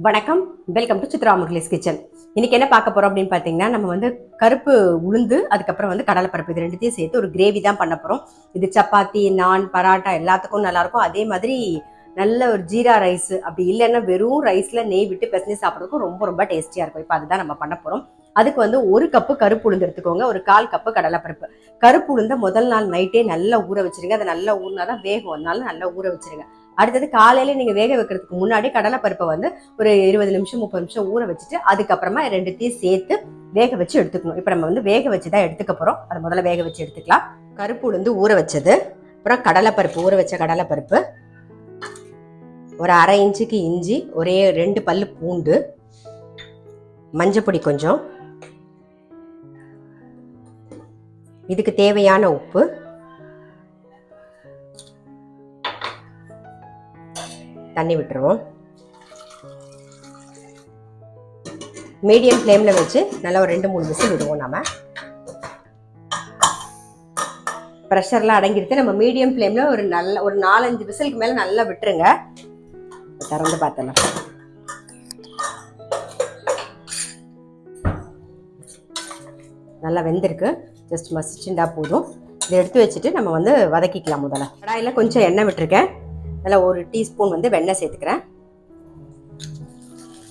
வணக்கம், welcome to Chitra Murali's kitchen. இன்னைக்கு என்ன பார்க்க போறோம் அப்படின்னு பார்த்தீங்கன்னா, நம்ம வந்து கருப்பு உளுந்து அதுக்கப்புறம் வந்து கடலைப்பருப்பு இது ரெண்டுத்தையும் சேர்த்து ஒரு கிரேவி தான் பண்ண போறோம். இது சப்பாத்தி, நான், பராட்டா எல்லாத்துக்கும் நல்லா இருக்கும். அதே மாதிரி நல்ல ஒரு ஜீரா ரைஸ் அப்படி இல்லைன்னா வெறும் ரைஸ்ல நெய் விட்டு பிசைஞ்சு சாப்பிட்றதுக்கும் ரொம்ப ரொம்ப டேஸ்டியா இருக்கும். இப்போ அதுதான் நம்ம பண்ண போறோம். அதுக்கு வந்து 1 கப்பு கருப்பு உளுந்து எடுத்துக்கோங்க, ஒரு 1/4 கப்பு கடலைப்பருப்பு. கருப்பு உளுந்தை முதல் நாள் நைட்டே நல்லா ஊற வச்சிருங்க. அதை நல்லா ஊறினாதான் வேகும், அதனால நல்லா ஊற வச்சிருங்க. அடுத்தது காலையில நீங்க வேக வைக்கிறதுக்கு முன்னாடி கடலைப்பருப்பை வந்து ஒரு 20 நிமிஷம் 30 நிமிஷம் ஊற வச்சுட்டு அதுக்கப்புறமா ரெண்டுத்தையும் சேர்த்து வேக வச்சு எடுத்துக்கணும். இப்போ நம்ம வந்து வேக வச்சு தான் எடுத்துக்க போறோம். அதை முதல்ல வேக வச்சு எடுத்துக்கலாம். கருப்பு உளுந்து ஊற வச்சது, அப்புறம் கடலைப்பருப்பு ஊற வச்ச கடலைப்பருப்பு, ஒரு 1/2 இன்ச்சுக்கு இஞ்சி, ஒரே 2 பல்லு பூண்டு, மஞ்சப்பொடி கொஞ்சம், இதுக்கு தேவையான உப்பு, தண்ணி விட்டுருவோம். மீடியம் ஃப்ளேம்ல வச்சு நல்லா ஒரு 2-3 விசில் விடுவோம். நாம ப்ரெஷர்லாம் அடங்கிடுத்து. நம்ம மீடியம் ஃப்ளேம்ல ஒரு 4-5 விசிலுக்கு மேல நல்லா விட்டுருங்க. திறந்து பார்த்தலாம். நல்லா வெந்திருக்கு. ஜஸ்ட் மசிச்சுண்டா போதும். இதை எடுத்து வச்சுட்டு நம்ம வந்து வதக்கிக்கலாம். முதல்ல கடாயில கொஞ்சம் எண்ணெய் விட்டுருக்கேன். அதில் 1 டீஸ்பூன் வந்து வெண்ணெய் சேர்த்துக்கிறேன்.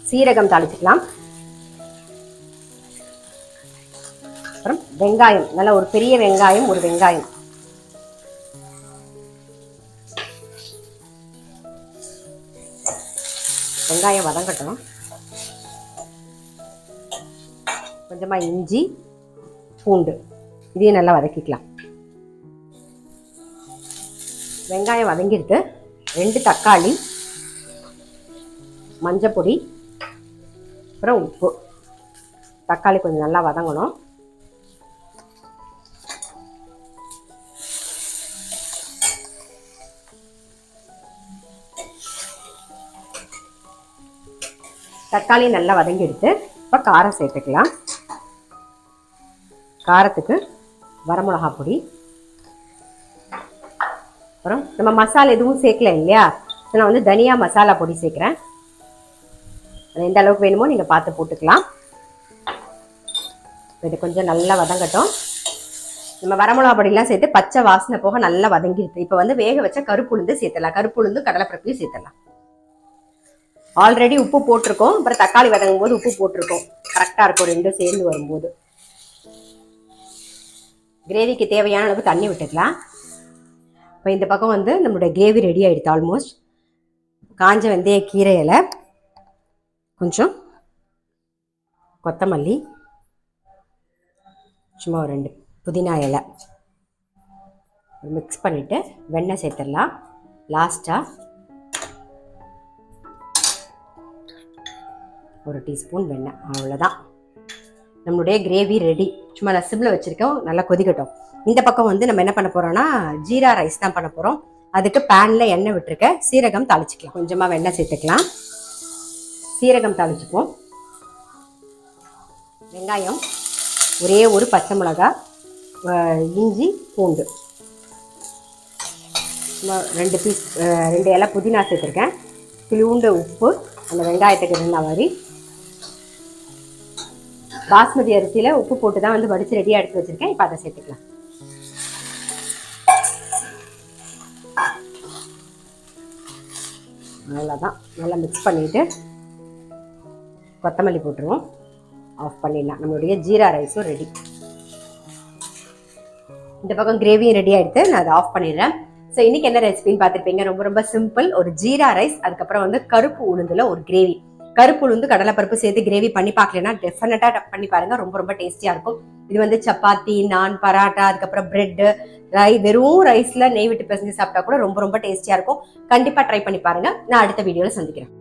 சீரகம் தாளிச்சுக்கலாம். அப்புறம் வெங்காயம், நல்ல ஒரு பெரிய வெங்காயம், ஒரு வெங்காயம், வெங்காயம் வதங்கட்டும். கொஞ்சமா இஞ்சி, பூண்டு, இதையும் நல்லா வதக்கிக்கலாம். வெங்காயம் வதங்கிடுத்து. 2 தக்காளி, மஞ்சப்பொடி, அப்புறம் உப்பு. தக்காளி கொஞ்சம் நல்லா வதங்கணும். தக்காளி நல்லா வதங்கிடுத்து. இப்போ காரம் சேர்த்துக்கலாம். காரத்துக்கு வரமிளகா பொடி, அப்புறம் நம்ம மசாலா எதுவும் சேர்க்கல இல்லையா, நான் வந்து தனியா மசாலா பொடி சேர்க்குறேன். எந்த அளவுக்கு வேணுமோ நீங்கள் பார்த்து போட்டுக்கலாம். இது கொஞ்சம் நல்லா வதங்கட்டும். நம்ம வரமிளகா பொடியெல்லாம் சேர்த்து பச்சை வாசனை போக நல்லா வதங்கிடுது. இப்போ வந்து வேக வச்ச கருப்பு உளுந்து சேர்த்துடலாம். கருப்பு உளுந்து கடலைப்பருப்பையும் சேர்த்துடலாம். ஆல்ரெடி உப்பு போட்டிருக்கோம். அப்புறம் தக்காளி வதங்கும் போது உப்பு போட்டிருக்கோம். கரெக்டாக இருக்கும் ரெண்டும் சேர்ந்து வரும்போது. கிரேவிக்கு தேவையான அளவு தண்ணி விட்டுக்கலாம். இப்போ இந்த பக்கம் வந்து நம்மளுடைய கிரேவி ரெடி ஆகிடுது ஆல்மோஸ்ட். காஞ்ச வெந்தய கீரை இலை, கொஞ்சம் கொத்தமல்லி, சும்மா ஒரு 2 புதினா இலை மிக்ஸ் பண்ணிவிட்டு வெண்ணெய் சேர்த்துடலாம். லாஸ்ட்டாக 1 டீஸ்பூன் வெண்ணெய். அவ்வளோதான், நம்மளுடைய கிரேவி ரெடி. சும்மா நான் சிம்மில் வச்சுருக்கோம், நல்லா கொதிக்கட்டும். இந்த பக்கம் வந்து நம்ம என்ன பண்ண போகிறோம்னா ஜீரா ரைஸ் தான் பண்ண போகிறோம். அதுக்கு பேனில் எண்ணெய் விட்டுருக்கேன். சீரகம் தாளிச்சிக்கலாம். கொஞ்சமாக வெண்ணெய் சேர்த்துக்கலாம். சீரகம் தாளிச்சுப்போம். வெங்காயம், ஒரே ஒரு பச்சை மிளகா, இஞ்சி, பூண்டு, சும்மா 2 இலை புதினா சேர்த்துருக்கேன். துளியூண்டு உப்பு அந்த வெங்காயத்துக்கு இருந்த மாதிரி. பாஸ்மதி அரிசியில் உப்பு போட்டு தான் வந்து வடித்து ரெடியாக எடுத்து வச்சுருக்கேன். இப்போ அதை சேர்த்துக்கலாம். அவ்வளோதான், நல்லா மிக்ஸ் பண்ணிவிட்டு கொத்தமல்லி போட்டுருவோம். ஆஃப் பண்ணிடலாம். நம்மளுடைய ஜீரா ரைஸும் ரெடி. இந்த பக்கம் கிரேவியும் ரெடி ஆகிடுது. நான் அதை ஆஃப் பண்ணிடுறேன். ஸோ இன்றைக்கி என்ன ரெசிபின்னு பார்த்துருப்பீங்க. ரொம்ப ரொம்ப சிம்பிள். ஒரு ஜீரா ரைஸ், அதுக்கப்புறம் வந்து கருப்பு உளுந்தில் ஒரு கிரேவி. கருப்பு உளுந்து கடலைப்பருப்பு சேர்த்து கிரேவி பண்ணி பார்க்கலன்னா டெஃபினட்டாக பண்ணி பாருங்கள். ரொம்ப ரொம்ப டேஸ்டியாக இருக்கும். இது வந்து சப்பாத்தி, நான், பராட்டா, அதுக்கப்புறம் பிரெட்டு, வெறும் ரைஸில் நெய் விட்டு பிசைஞ்சு சாப்பிட்டா கூட ரொம்ப ரொம்ப டேஸ்டியாக இருக்கும். கண்டிப்பாக ட்ரை பண்ணி பாருங்கள். நான் அடுத்த வீடியோவில் சந்திக்கிறேன்.